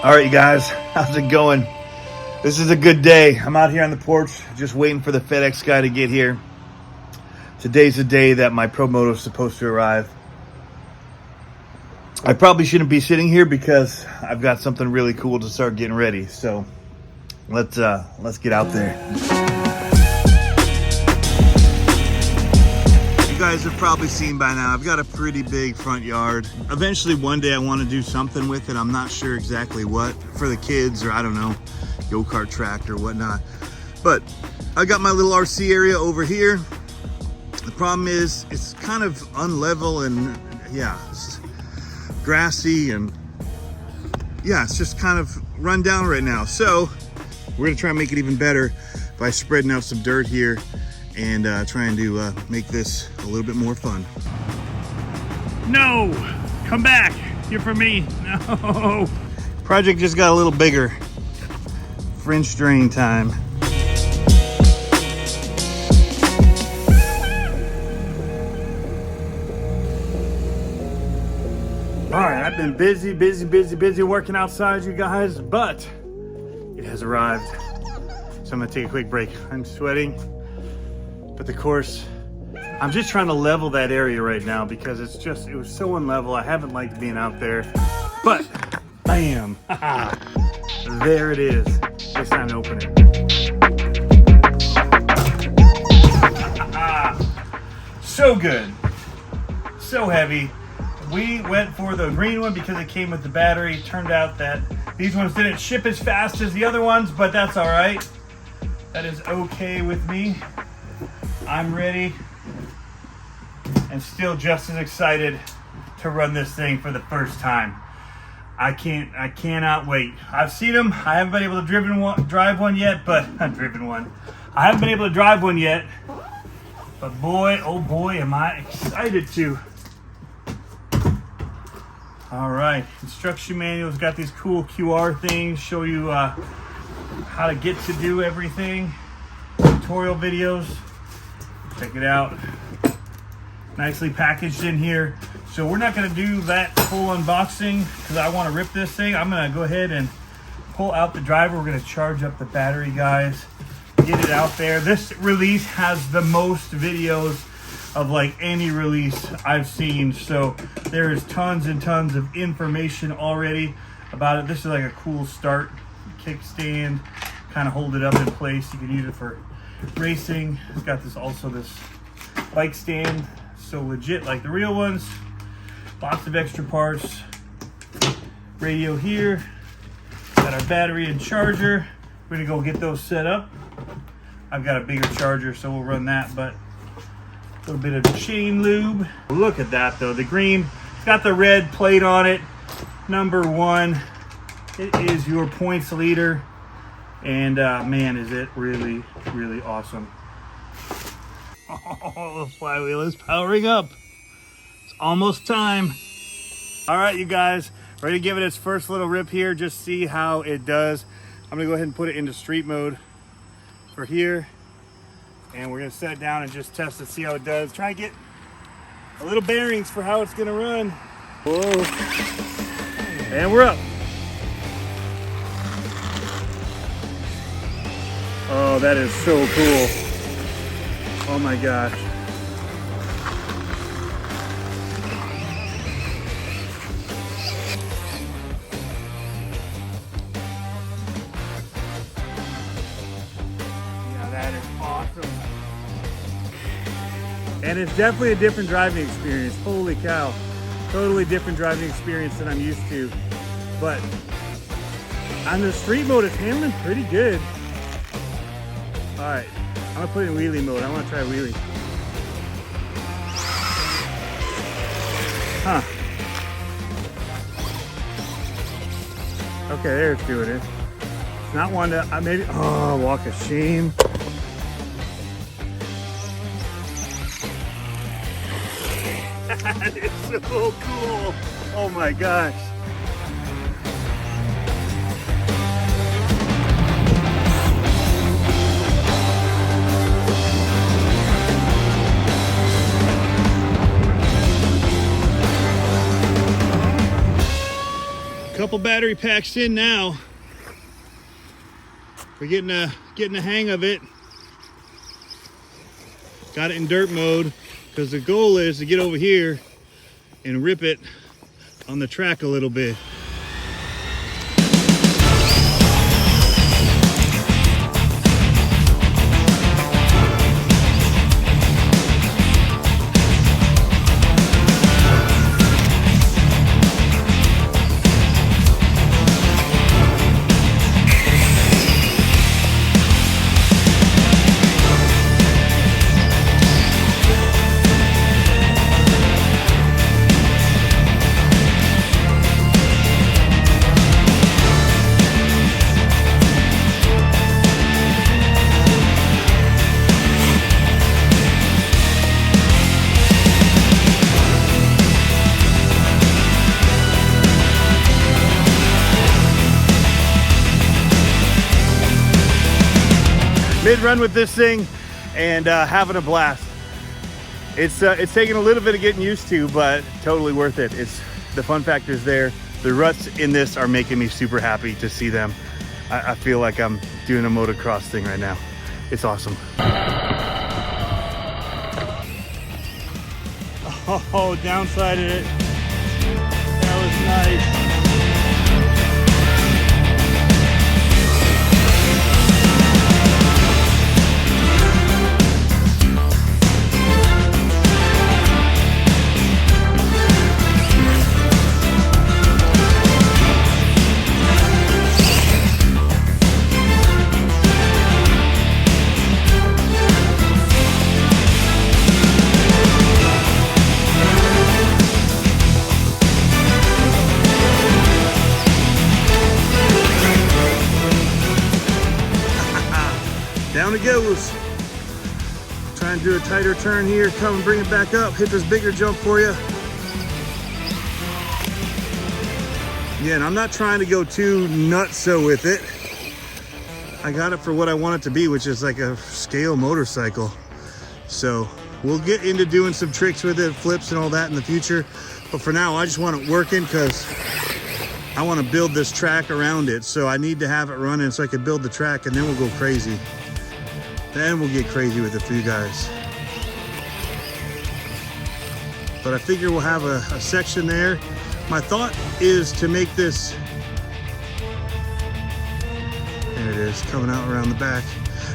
All right, you guys, how's it going? This is a good day. I'm out here on the porch just waiting for the FedEx guy to get here. Today's the day that my Promoto is supposed to arrive. I probably shouldn't be sitting here because I've got something really cool to start getting ready. So let's get out there. You guys have probably seen by now, I've got a pretty big front yard. Eventually one day I want to do something with it. I'm not sure exactly what, for the kids, or I don't know, go-kart track or whatnot. But I got my little RC area over here. The problem is it's kind of unlevel and yeah, it's grassy and yeah, it's just kind of run down right now. So we're gonna try and make it even better by spreading out some dirt here and trying to make this a little bit more fun. No, come back. You're for me. No. Project just got a little bigger. French drain time. All right, I've been busy working outside, you guys, but it has arrived. So I'm gonna take a quick break. I'm sweating, but the course, I'm just trying to level that area right now because it was so unlevel. I haven't liked being out there, but bam, there it is. It's time to open it. So good, so heavy. We went for the green one because it came with the battery. Turned out that these ones didn't ship as fast as the other ones, but that's all right. That is okay with me. I'm ready and still just as excited to run this thing for the first time. I cannot wait. I've seen them. I haven't been able to drive one yet, but I haven't been able to drive one yet, but boy, oh boy, am I excited to. All right, instruction manual's got these cool QR things, show you how to get to do everything. Tutorial videos, check it out. Nicely packaged in here. So we're not gonna do that full unboxing because I wanna rip this thing. I'm gonna go ahead and pull out the driver. We're gonna charge up the battery, guys. Get it out there. This release has the most videos of like any release I've seen. So there is tons and tons of information already about it. This is like a cool start kickstand, kind of hold it up in place. You can use it for racing. It's got this bike stand, so legit like the real ones. Lots of extra parts. Radio here. Got our battery and charger. We're gonna go get those set up. I've got a bigger charger, so we'll run that, but a little bit of chain lube. Look at that though, the green, it's got the red plate on it. Number 1, it is your points leader. And man, is it really, really awesome. Oh, the flywheel is powering up. It's almost time. All right, you guys, ready to give it its first little rip here, just see how it does. I'm gonna go ahead and put it into street mode for here. And we're gonna set it down and just test it, see how it does. Try and get a little bearings for how it's gonna run. Whoa. And we're up. Oh, that is so cool. Oh my gosh. And it's definitely a different driving experience. Holy cow. Totally different driving experience than I'm used to. But on the street mode, it's handling pretty good. All right, I'm gonna put it in wheelie mode. I wanna try wheelie. Huh. Okay, there it's doing it. It's not one to, maybe, oh, walk of shame. That is so cool. Oh my gosh. Couple battery packs in now. We're getting a hang of it. Got it in dirt mode because the goal is to get over here and rip it on the track a little bit. Mid-run with this thing and having a blast. It's taking a little bit of getting used to, but totally worth it. It's the fun factor's there. The ruts in this are making me super happy to see them. I feel like I'm doing a motocross thing right now. It's awesome. Oh, downsided it. That was nice. Down it goes. Try and do a tighter turn here. Come and bring it back up. Hit this bigger jump for you. Yeah, and I'm not trying to go too nutso with it. I got it for what I want it to be, which is like a scale motorcycle. So we'll get into doing some tricks with it, flips and all that in the future. But for now, I just want it working because I want to build this track around it. So I need to have it running so I can build the track, and then we'll go crazy. Then we'll get crazy with it for you guys. But I figure we'll have a section there. My thought is to make this, there it is, coming out around the back.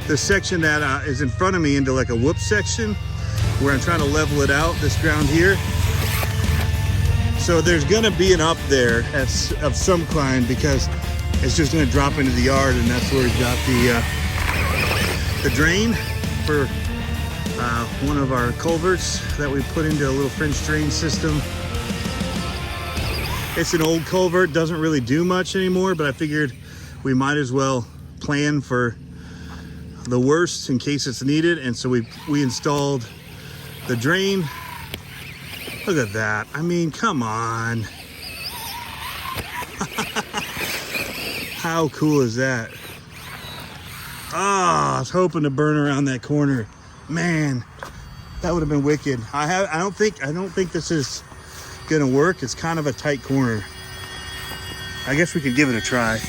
The section that is in front of me into like a whoop section where I'm trying to level it out, this ground here. So there's gonna be an up there of some kind because it's just gonna drop into the yard, and that's where we got the drain for one of our culverts that we put into a little French drain system. It's an old culvert, doesn't really do much anymore, but I figured we might as well plan for the worst in case it's needed. And so we installed the drain. Look at that. I mean, come on. How cool is that? Ah, I was hoping to burn around that corner. Man, that would have been wicked. I don't think this is gonna work. It's kind of a tight corner. I guess we could give it a try.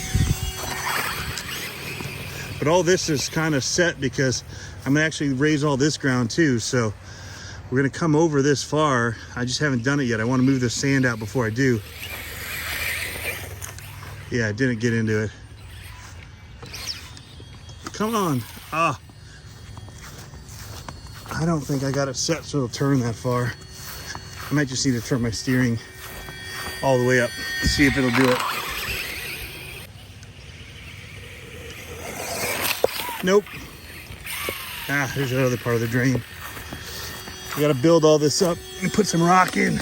But all this is kind of set because I'm gonna actually raise all this ground too. So we're gonna come over this far. I just haven't done it yet. I want to move the sand out before I do. Yeah, I didn't get into it. Come on. Ah. I don't think I got it set so it'll turn that far. I might just need to turn my steering all the way up to see if it'll do it. Nope. Ah, there's the other part of the drain. We gotta build all this up and put some rock in.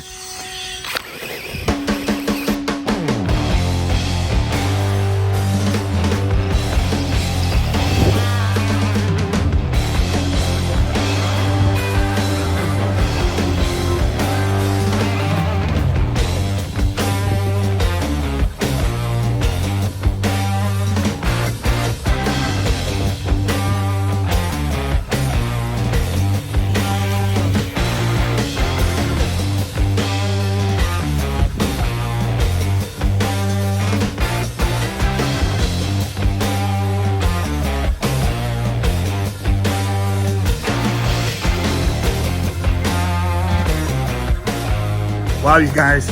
Wow, you guys,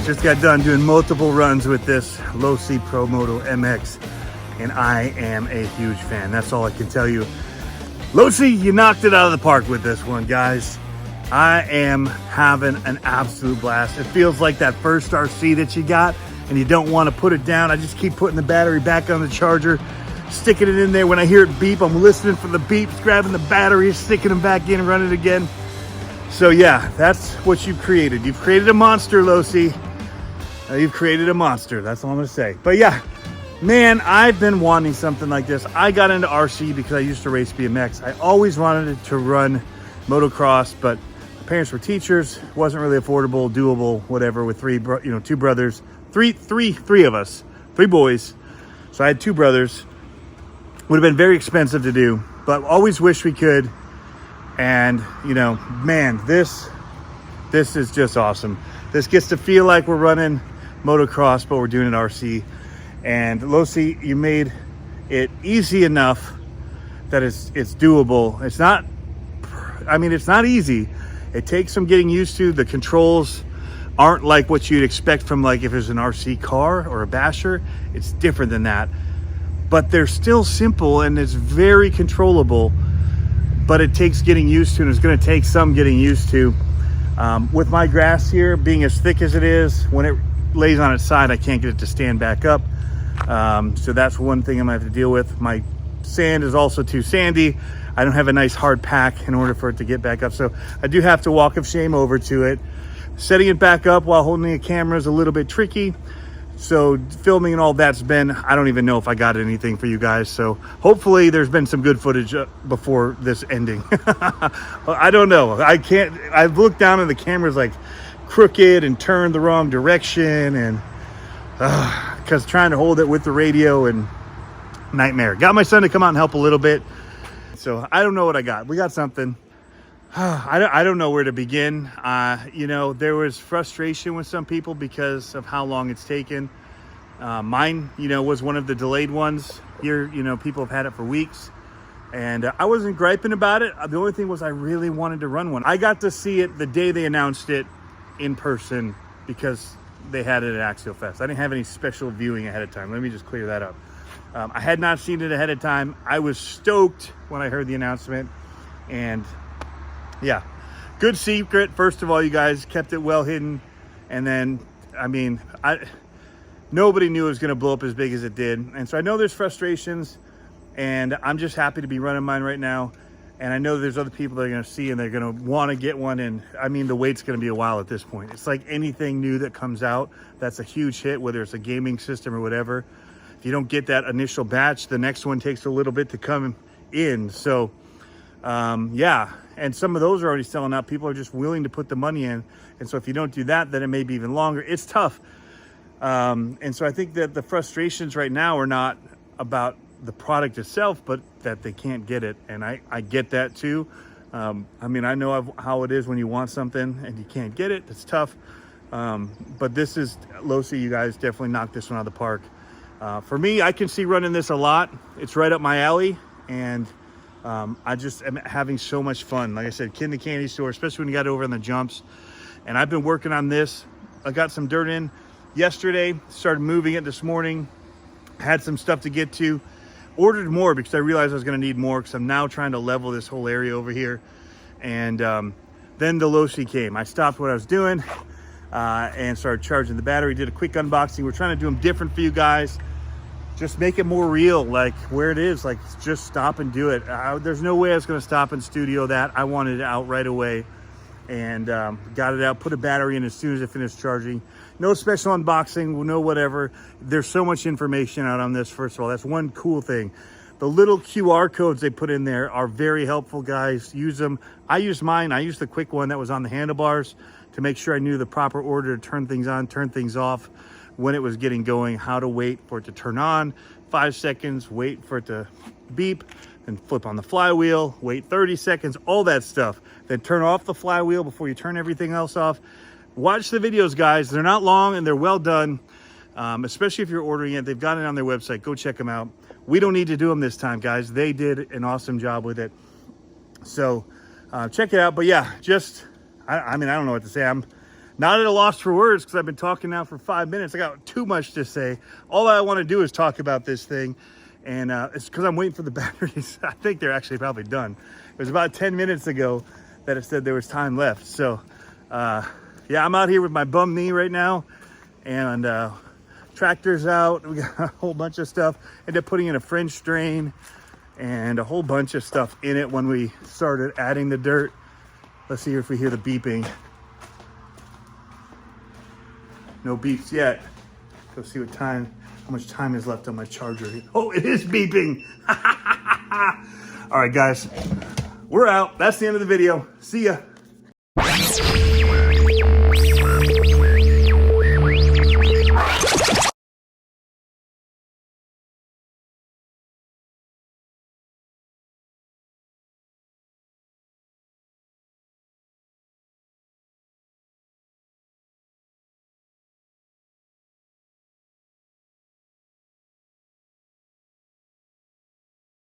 just got done doing multiple runs with this Losi Promoto MX, and I am a huge fan. That's all I can tell you. Losi, you knocked it out of the park with this one, guys. I am having an absolute blast. It feels like that first RC that you got and you don't want to put it down. I just keep putting the battery back on the charger, sticking it in there. When I hear it beep, I'm listening for the beeps, grabbing the batteries, sticking them back in, running it again. So yeah, that's what you've created. You've created a monster, Losi. You've created a monster. That's all I'm going to say. But yeah, man, I've been wanting something like this. I got into RC because I used to race BMX. I always wanted to run motocross, but my parents were teachers. It wasn't really affordable, doable, whatever, with three brothers. Three of us, 3 boys. So I had 2 brothers. Would have been very expensive to do, but always wish we could. And you know, man, this is just awesome. This gets to feel like we're running motocross, but we're doing an RC. And Losi, you made it easy enough that it's doable. It's not, I mean, it's not easy. It takes some getting used to. The controls aren't like what you'd expect from, like, if it's an RC car or a basher. It's different than that, but they're still simple and it's very controllable, but it takes getting used to, and it's going to take some getting used to. With my grass here being as thick as it is, when it lays on its side, I can't get it to stand back up. So that's one thing I'm gonna have to deal with. My sand is also too sandy. I don't have a nice hard pack in order for it to get back up. So I do have to walk of shame over to it. Setting it back up while holding a camera is a little bit tricky. So filming and all that's been, I don't even know if I got anything for you guys. So hopefully there's been some good footage before this ending. I don't know. I've looked down and the camera's like crooked and turned the wrong direction, and because trying to hold it with the radio and nightmare. Got my son to come out and help a little bit. So I don't know what I got. We got something. I don't know where to begin. You know, there was frustration with some people because of how long it's taken. Mine, you know, was one of the delayed ones. Here, you know, people have had it for weeks, and I wasn't griping about it. The only thing was I really wanted to run one. I got to see it the day they announced it in person because they had it at Axial Fest. I didn't have any special viewing ahead of time. Let me just clear that up. I had not seen it ahead of time. I was stoked when I heard the announcement, and yeah, good secret. First of all, you guys kept it well hidden, and then, I mean, nobody knew it was going to blow up as big as it did. And so I know there's frustrations, and I'm just happy to be running mine right now. And I know there's other people that are going to see and they're going to want to get one. And I mean, the wait's going to be a while at this point. It's like anything new that comes out that's a huge hit, whether it's a gaming system or whatever. If you don't get that initial batch, the next one takes a little bit to come in. So yeah, and some of those are already selling out. People are just willing to put the money in. And so if you don't do that, then it may be even longer. It's tough. And so I think that the frustrations right now are not about the product itself, but that they can't get it. And I get that too. I mean, I know how it is when you want something and you can't get it. It's tough. But this is Losi. You guys definitely knocked this one out of the park. For me, I can see running this a lot. It's right up my alley, and I just am having so much fun. Like I said, kid in the candy store, especially when you got over on the jumps. And I've been working on this. I got some dirt in yesterday, started moving it this morning, had some stuff to get to, ordered more because I realized I was going to need more, because I'm now trying to level this whole area over here. And then the Losi came. I stopped what I was doing and started charging the battery, did a quick unboxing. We're trying to do them different for you guys, just make it more real, like where it is, like just stop and do it. There's no way I was going to stop and studio that. I wanted it out right away, and got it out, put a battery in as soon as it finished charging. No special unboxing, no whatever. There's so much information out on this. First of all, that's one cool thing. The little QR codes they put in there are very helpful, guys. Use them. I used mine. I used the quick one that was on the handlebars to make sure I knew the proper order to turn things on, turn things off, when it was getting going, how to wait for it to turn on, 5 seconds, wait for it to beep, then flip on the flywheel, wait 30 seconds, all that stuff. Then turn off the flywheel before you turn everything else off. Watch the videos, guys. They're not long and they're well done, especially if you're ordering it. They've got it on their website. Go check them out. We don't need to do them this time, guys. They did an awesome job with it. So check it out. But yeah, just, I mean, I don't know what to say. not at a loss for words because I've been talking now for 5 minutes. I got too much to say. All I want to do is talk about this thing. And it's because I'm waiting for the batteries. I think they're actually probably done. It was about 10 minutes ago that it said there was time left. So yeah, I'm out here with my bum knee right now. And tractor's out. We got a whole bunch of stuff. Ended up putting in a French drain and a whole bunch of stuff in it when we started adding the dirt. Let's see if we hear the beeping. No beeps yet. Go see what time, how much time is left on my charger. Oh, it is beeping. All right, guys, we're out. That's the end of the video. See ya.